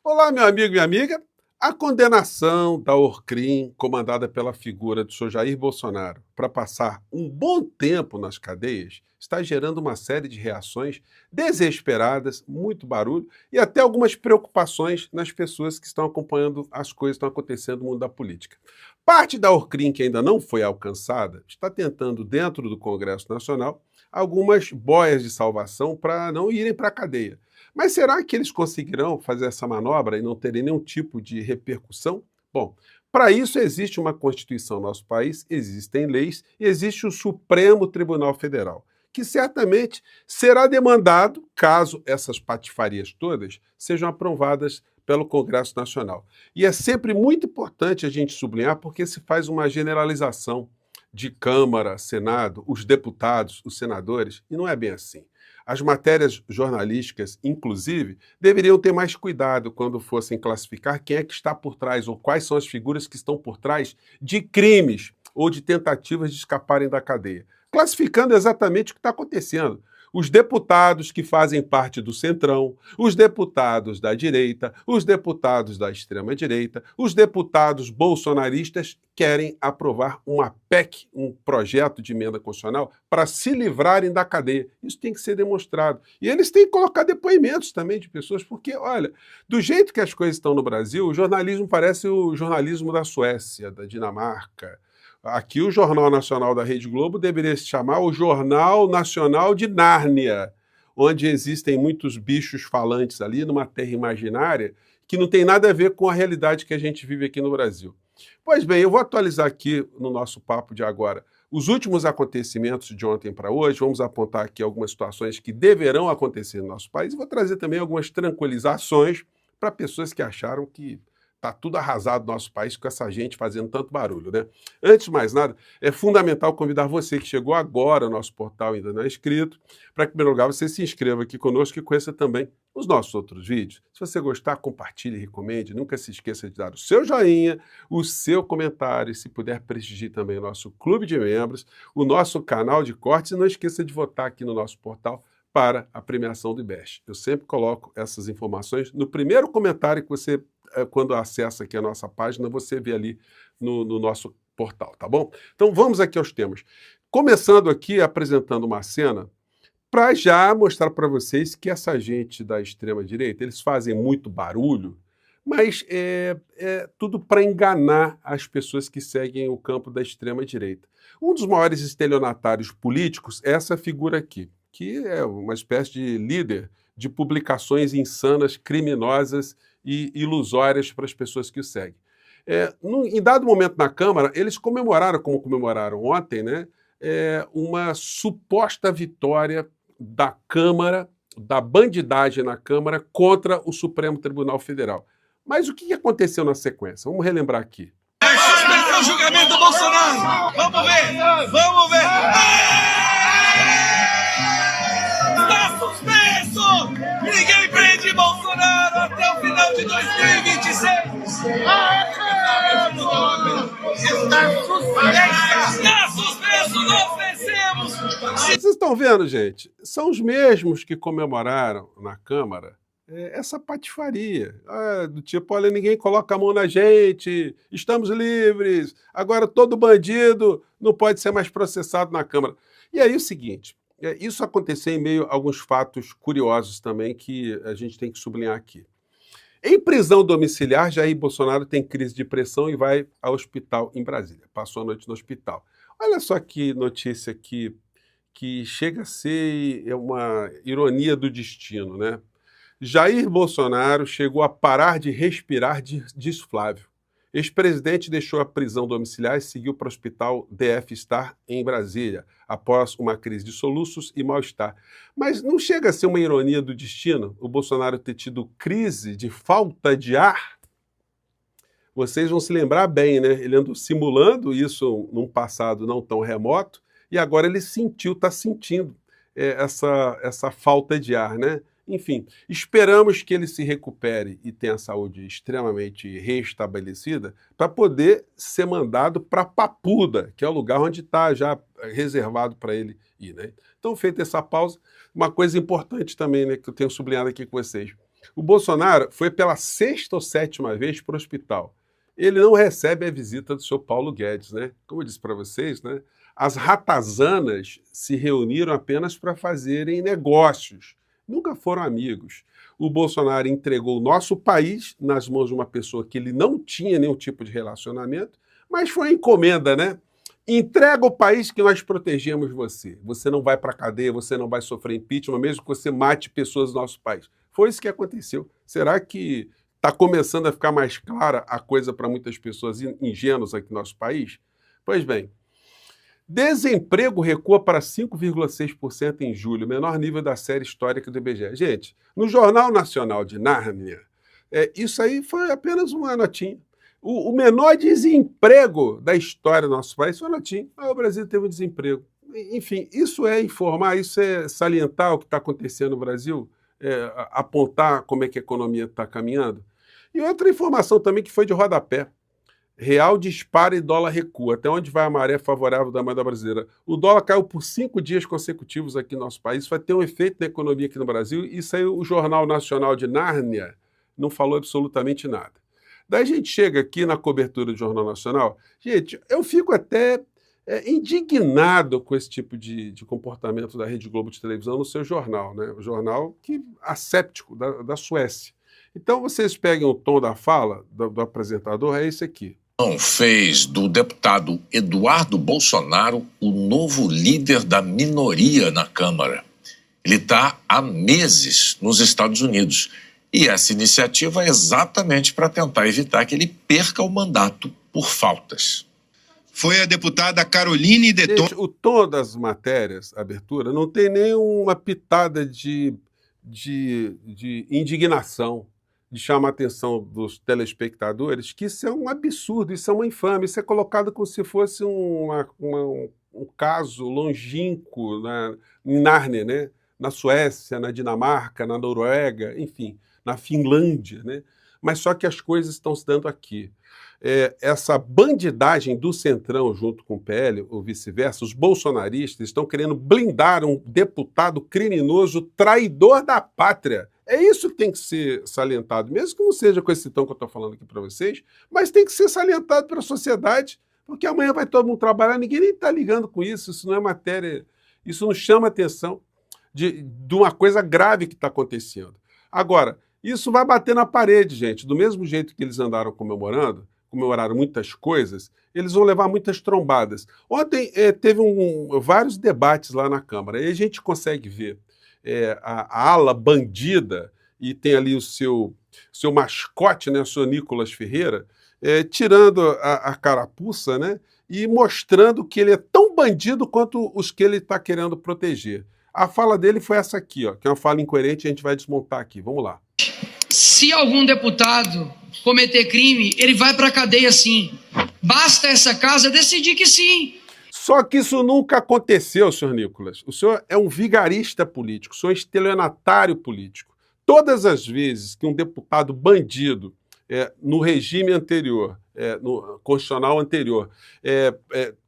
Olá, meu amigo e minha amiga. A condenação da Orcrim, comandada pela figura do Sr. Jair Bolsonaro, para passar um bom tempo nas cadeias, está gerando uma série de reações desesperadas, muito barulho e até algumas preocupações nas pessoas que estão acompanhando as coisas que estão acontecendo no mundo da política. Parte da Orcrim que ainda não foi alcançada está tentando, dentro do Congresso Nacional, algumas boias de salvação para não irem para a cadeia. Mas será que eles conseguirão fazer essa manobra e não terem nenhum tipo de repercussão? Bom, para isso existe uma Constituição no nosso país, existem leis e existe o Supremo Tribunal Federal, que certamente será demandado, caso essas patifarias todas sejam aprovadas pelo Congresso Nacional. E é sempre muito importante a gente sublinhar porque se faz uma generalização de Câmara, Senado, os deputados, os senadores, e não é bem assim. As matérias jornalísticas, inclusive, deveriam ter mais cuidado quando fossem classificar quem é que está por trás ou quais são as figuras que estão por trás de crimes ou de tentativas de escaparem da cadeia. Classificando exatamente o que está acontecendo. Os deputados que fazem parte do Centrão, os deputados da direita, os deputados da extrema-direita, os deputados bolsonaristas querem aprovar uma PEC, um projeto de emenda constitucional, para se livrarem da cadeia. Isso tem que ser demonstrado. E eles têm que colocar depoimentos também de pessoas, porque, olha, do jeito que as coisas estão no Brasil, o jornalismo parece o jornalismo da Suécia, da Dinamarca. Aqui o Jornal Nacional da Rede Globo deveria se chamar o Jornal Nacional de Nárnia, onde existem muitos bichos falantes ali, numa terra imaginária, que não tem nada a ver com a realidade que a gente vive aqui no Brasil. Pois bem, eu vou atualizar aqui no nosso papo de agora os últimos acontecimentos de ontem para hoje, vamos apontar aqui algumas situações que deverão acontecer no nosso país e vou trazer também algumas tranquilizações para pessoas que acharam que está tudo arrasado no nosso país com essa gente fazendo tanto barulho, né? Antes de mais nada, é fundamental convidar você que chegou agora ao nosso portal e ainda não é inscrito, para que, em primeiro lugar, você se inscreva aqui conosco e conheça também os nossos outros vídeos. Se você gostar, compartilhe e recomende. Nunca se esqueça de dar o seu joinha, o seu comentário, e se puder prestigiar também o nosso clube de membros, o nosso canal de cortes e não esqueça de votar aqui no nosso portal para a premiação do IBEST. Eu sempre coloco essas informações no primeiro comentário que você, quando acessa aqui a nossa página, você vê ali no nosso portal, tá bom? Então vamos aqui aos temas. Começando aqui apresentando uma cena para já mostrar para vocês que essa gente da extrema-direita, eles fazem muito barulho, mas é tudo para enganar as pessoas que seguem o campo da extrema-direita. Um dos maiores estelionatários políticos é essa figura aqui, que é uma espécie de líder de publicações insanas, criminosas e ilusórias para as pessoas que o seguem. Em dado momento na Câmara, eles comemoraram, como comemoraram ontem, né, uma suposta vitória da Câmara, da bandidagem na Câmara contra o Supremo Tribunal Federal. Mas o que aconteceu na sequência? Vamos relembrar aqui. Suspender o julgamento do Bolsonaro! Vamos ver! Vamos ver! Está suspenso! Ninguém prende Bolsonaro até o final de 2026! Está suspenso! Nós vencemos! Vocês estão vendo, gente? São os mesmos que comemoraram na Câmara essa patifaria, do tipo, olha, ninguém coloca a mão na gente, estamos livres, agora todo bandido não pode ser mais processado na Câmara. E aí o seguinte, isso aconteceu em meio a alguns fatos curiosos também que a gente tem que sublinhar aqui. Em prisão domiciliar, Jair Bolsonaro tem crise de pressão e vai ao hospital em Brasília, passou a noite no hospital. Olha só que notícia aqui, que chega a ser uma ironia do destino, né? Jair Bolsonaro chegou a parar de respirar, diz Flávio. Ex-presidente deixou a prisão domiciliar e seguiu para o hospital DF Star em Brasília, após uma crise de soluços e mal-estar. Mas não chega a ser uma ironia do destino o Bolsonaro ter tido crise de falta de ar? Vocês vão se lembrar bem, né? Ele andou simulando isso num passado não tão remoto e agora ele está sentindo essa falta de ar, né? Enfim, esperamos que ele se recupere e tenha a saúde extremamente restabelecida para poder ser mandado para Papuda, que é o lugar onde está já reservado para ele ir, né? Então, feita essa pausa, uma coisa importante também, né, que eu tenho sublinhado aqui com vocês. O Bolsonaro foi pela 6ª ou 7ª vez para o hospital. Ele não recebe a visita do seu Paulo Guedes, né? Como eu disse para vocês, né? As ratazanas se reuniram apenas para fazerem negócios. Nunca foram amigos. O Bolsonaro entregou o nosso país nas mãos de uma pessoa que ele não tinha nenhum tipo de relacionamento, mas foi encomenda, né? Entrega o país que nós protegemos você. Você não vai para a cadeia, você não vai sofrer impeachment, mesmo que você mate pessoas do nosso país. Foi isso que aconteceu. Será que está começando a ficar mais clara a coisa para muitas pessoas ingênuas aqui no nosso país? Pois bem, desemprego recua para 5,6% em julho, menor nível da série histórica do IBGE. Gente, no Jornal Nacional de Nárnia, isso aí foi apenas uma notinha. O menor desemprego da história do nosso país foi uma notinha. O Brasil teve um desemprego. Enfim, isso é informar, isso é salientar o que está acontecendo no Brasil, apontar como é que a economia está caminhando. E outra informação também que foi de rodapé. Real dispara e dólar recua. Até onde vai a maré favorável da moeda brasileira? O dólar caiu por 5 dias consecutivos aqui no nosso país. Isso vai ter um efeito na economia aqui no Brasil. Isso aí o Jornal Nacional de Nárnia não falou absolutamente nada. Daí a gente chega aqui na cobertura do Jornal Nacional. Gente, eu fico até indignado com esse tipo de comportamento da Rede Globo de televisão no seu jornal, né? O jornal asséptico da Suécia. Então vocês peguem o tom da fala do apresentador, é esse aqui. Fez do deputado Eduardo Bolsonaro o novo líder da minoria na Câmara. Ele está há meses nos Estados Unidos. E essa iniciativa é exatamente para tentar evitar que ele perca o mandato por faltas. Foi a deputada Caroline Detton. Gente, o tom das matérias, a abertura, não tem nem uma pitada de indignação, de chamar a atenção dos telespectadores, que isso é um absurdo, isso é uma infâmia, isso é colocado como se fosse um caso longínquo em Nárnia, né? Na Suécia, na Dinamarca, na Noruega, enfim, na Finlândia, né? Mas só que as coisas estão se dando aqui. Essa bandidagem do Centrão junto com o PL, ou vice-versa, os bolsonaristas estão querendo blindar um deputado criminoso, traidor da pátria. É isso que tem que ser salientado, mesmo que não seja com esse tom que eu estou falando aqui para vocês, mas tem que ser salientado pela sociedade, porque amanhã vai todo mundo trabalhar, ninguém nem está ligando com isso, isso não é matéria, isso não chama atenção de uma coisa grave que está acontecendo. Agora, isso vai bater na parede, gente, do mesmo jeito que eles andaram comemoraram muitas coisas, eles vão levar muitas trombadas. Ontem teve vários debates lá na Câmara, e a gente consegue ver a ala bandida, e tem ali o seu mascote, né, o senhor Nicolas Ferreira, tirando a carapuça, né, e mostrando que ele é tão bandido quanto os que ele está querendo proteger. A fala dele foi essa aqui, ó, que é uma fala incoerente, a gente vai desmontar aqui. Vamos lá. Se algum deputado cometer crime, ele vai para a cadeia sim. Basta essa casa decidir que sim. Só que isso nunca aconteceu, senhor Nicolas. O senhor é um vigarista político, o senhor é estelionatário político. Todas as vezes que um deputado bandido, no regime anterior, no constitucional anterior,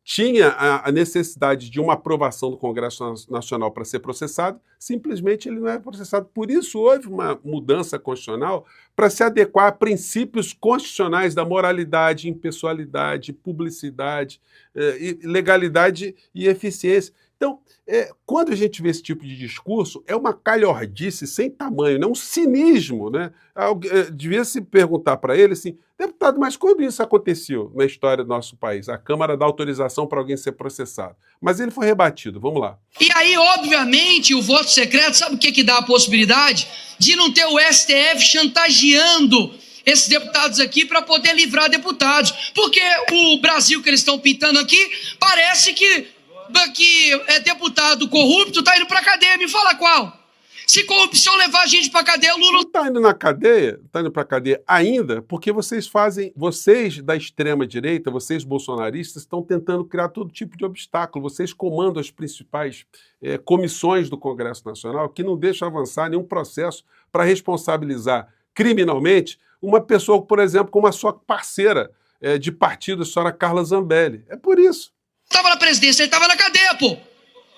tinha a necessidade de uma aprovação do Congresso Nacional para ser processado, simplesmente ele não é processado. Por isso houve uma mudança constitucional para se adequar a princípios constitucionais da moralidade, impessoalidade, publicidade, legalidade e eficiência. Então, quando a gente vê esse tipo de discurso, é uma calhordice sem tamanho, né? Um cinismo. Né? Devia se perguntar para ele assim, deputado, mas quando isso aconteceu na história do nosso país? A Câmara dá autorização para alguém ser processado. Mas ele foi rebatido, vamos lá. E aí, obviamente, o voto secreto, sabe o que dá a possibilidade? De não ter o STF chantageando esses deputados aqui para poder livrar deputados. Porque o Brasil que eles estão pintando aqui, parece que deputado corrupto está indo para a cadeia. Me fala qual? Se corrupção levar a gente para a cadeia, o Lula... Não está indo na cadeia, está indo para a cadeia ainda, porque vocês da extrema-direita, vocês bolsonaristas, estão tentando criar todo tipo de obstáculo. Vocês comandam as principais comissões do Congresso Nacional que não deixam avançar nenhum processo para responsabilizar criminalmente uma pessoa, por exemplo, como a sua parceira de partido, a senhora Carla Zambelli. É por isso. Estava na presidência, ele estava na cadeia, pô.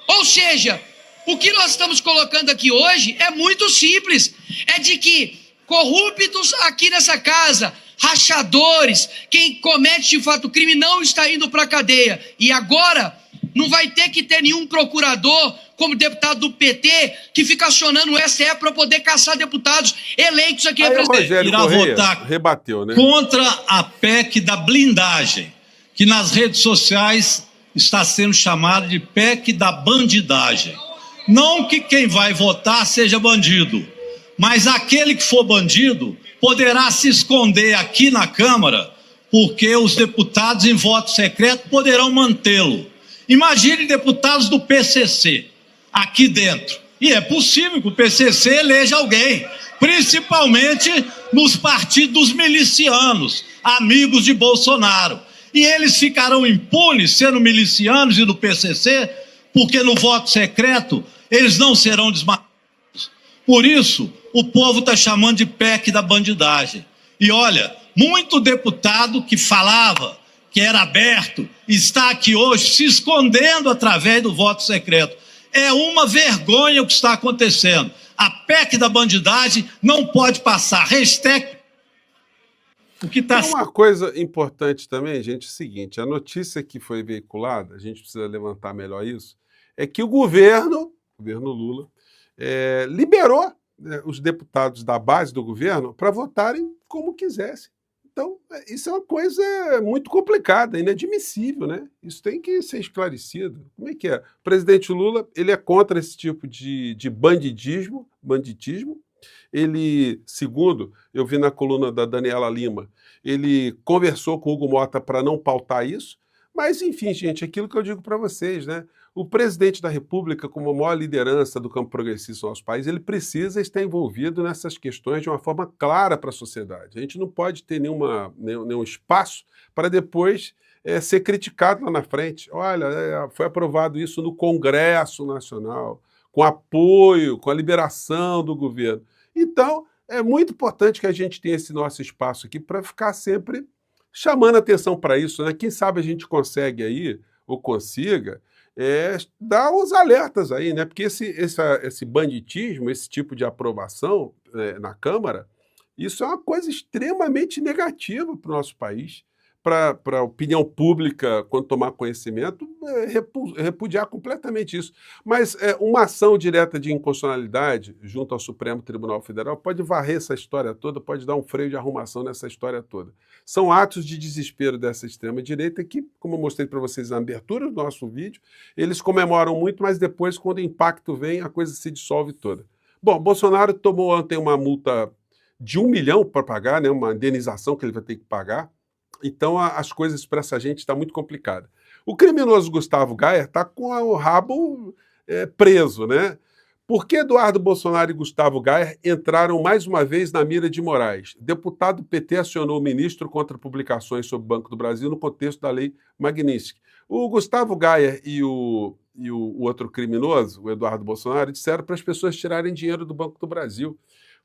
Ou seja, o que nós estamos colocando aqui hoje é muito simples. É de que corruptos aqui nessa casa, rachadores, quem comete de fato crime não está indo para a cadeia. E agora não vai ter que ter nenhum procurador, como deputado do PT, que fica acionando o STF para poder caçar deputados eleitos aqui. Aí o Rogério irá Correia votar rebateu, né? contra a PEC da blindagem, que nas redes sociais está sendo chamada de PEC da bandidagem. Não que quem vai votar seja bandido, mas aquele que for bandido poderá se esconder aqui na Câmara, porque os deputados em voto secreto poderão mantê-lo. Imagine deputados do PCC aqui dentro. E é possível que o PCC eleja alguém, principalmente nos partidos milicianos, amigos de Bolsonaro. E eles ficarão impunes sendo milicianos e do PCC, porque no voto secreto eles não serão desmarcados. Por isso, o povo está chamando de PEC da bandidagem. E olha, muito deputado que falava que era aberto está aqui hoje se escondendo através do voto secreto. É uma vergonha o que está acontecendo. A PEC da bandidagem não pode passar. Hashtag... O que tá... Uma coisa importante também, gente, é o seguinte, a notícia que foi veiculada, a gente precisa levantar melhor isso, é que o governo Lula, liberou, né, os deputados da base do governo para votarem como quisessem. Então, isso é uma coisa muito complicada, inadmissível, né? Isso tem que ser esclarecido. Como é que é? O presidente Lula, ele é contra esse tipo de banditismo. Ele, segundo eu vi na coluna da Daniela Lima, ele conversou com o Hugo Mota para não pautar isso, mas, enfim, gente, aquilo que eu digo para vocês, né? O presidente da República, como a maior liderança do campo progressista no nosso país, ele precisa estar envolvido nessas questões de uma forma clara para a sociedade. A gente não pode ter nenhum espaço para depois ser criticado lá na frente. Olha, foi aprovado isso no Congresso Nacional, com apoio, com a liberação do governo. Então, é muito importante que a gente tenha esse nosso espaço aqui para ficar sempre chamando atenção para isso, né? Quem sabe a gente consegue aí, ou consiga, dar os alertas aí, né? Porque esse banditismo, esse tipo de aprovação na Câmara, isso é uma coisa extremamente negativa para o nosso país, para a opinião pública, quando tomar conhecimento, repudiar completamente isso. Mas uma ação direta de inconstitucionalidade junto ao Supremo Tribunal Federal pode varrer essa história toda, pode dar um freio de arrumação nessa história toda. São atos de desespero dessa extrema-direita que, como eu mostrei para vocês na abertura do nosso vídeo, eles comemoram muito, mas depois, quando o impacto vem, a coisa se dissolve toda. Bom, Bolsonaro tomou ontem uma multa de 1 milhão para pagar, né, uma indenização que ele vai ter que pagar. Então, as coisas para essa gente estão muito complicadas. O criminoso Gustavo Gayer está com o rabo preso, né? Por que Eduardo Bolsonaro e Gustavo Gayer entraram mais uma vez na mira de Moraes? Deputado PT acionou o ministro contra publicações sobre o Banco do Brasil no contexto da lei Magnitsky. O Gustavo Gayer e o outro criminoso, o Eduardo Bolsonaro, disseram para as pessoas tirarem dinheiro do Banco do Brasil,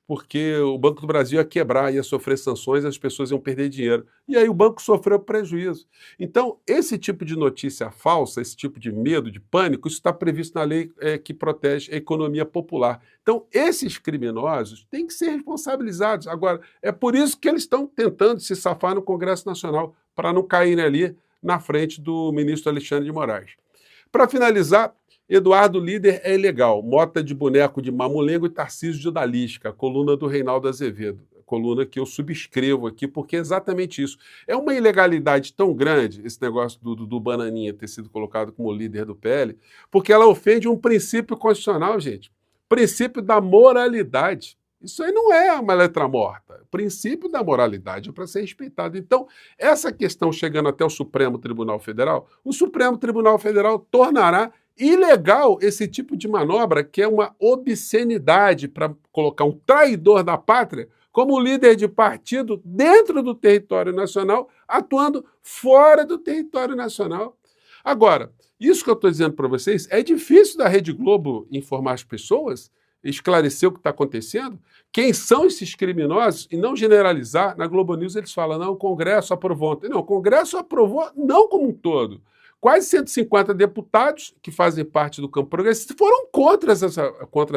porque o Banco do Brasil ia quebrar, ia sofrer sanções, as pessoas iam perder dinheiro. E aí o banco sofreu prejuízo. Então, esse tipo de notícia falsa, esse tipo de medo, de pânico, isso está previsto na lei que protege a economia popular. Então, esses criminosos têm que ser responsabilizados. Agora, é por isso que eles estão tentando se safar no Congresso Nacional, para não caírem ali na frente do ministro Alexandre de Moraes. Para finalizar, Eduardo Líder é ilegal. Mota de boneco de Mamulengo e Tarcísio de Odalisca, a coluna do Reinaldo Azevedo. Coluna que eu subscrevo aqui, porque é exatamente isso. É uma ilegalidade tão grande, esse negócio do Bananinha ter sido colocado como líder do PL, porque ela ofende um princípio constitucional, gente. Princípio da moralidade. Isso aí não é uma letra morta. O princípio da moralidade é para ser respeitado. Então, essa questão chegando até o Supremo Tribunal Federal, o Supremo Tribunal Federal tornará ilegal esse tipo de manobra, que é uma obscenidade para colocar um traidor da pátria como líder de partido dentro do território nacional, atuando fora do território nacional. Agora, isso que eu estou dizendo para vocês, é difícil da Rede Globo informar as pessoas, esclarecer o que está acontecendo, quem são esses criminosos e não generalizar. Na Globo News eles falam, não, o Congresso aprovou ontem. Não, o Congresso aprovou não como um todo. O quase 150 deputados que fazem parte do campo progressista foram contra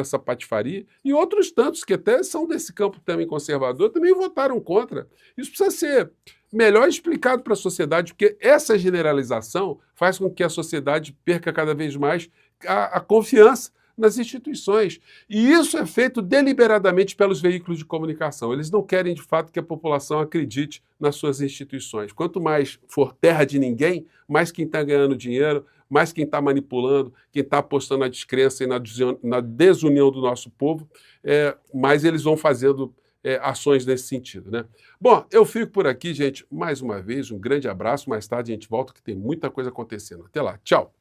essa patifaria, e outros tantos que até são desse campo também conservador também votaram contra. Isso precisa ser melhor explicado para a sociedade, porque essa generalização faz com que a sociedade perca cada vez mais a confiança nas instituições. E isso é feito deliberadamente pelos veículos de comunicação. Eles não querem, de fato, que a população acredite nas suas instituições. Quanto mais for terra de ninguém, mais quem está ganhando dinheiro, mais quem está manipulando, quem está apostando na descrença e na desunião do nosso povo, mais eles vão fazendo ações nesse sentido, né? Bom, eu fico por aqui, gente. Mais uma vez, um grande abraço. Mais tarde a gente volta, que tem muita coisa acontecendo. Até lá. Tchau.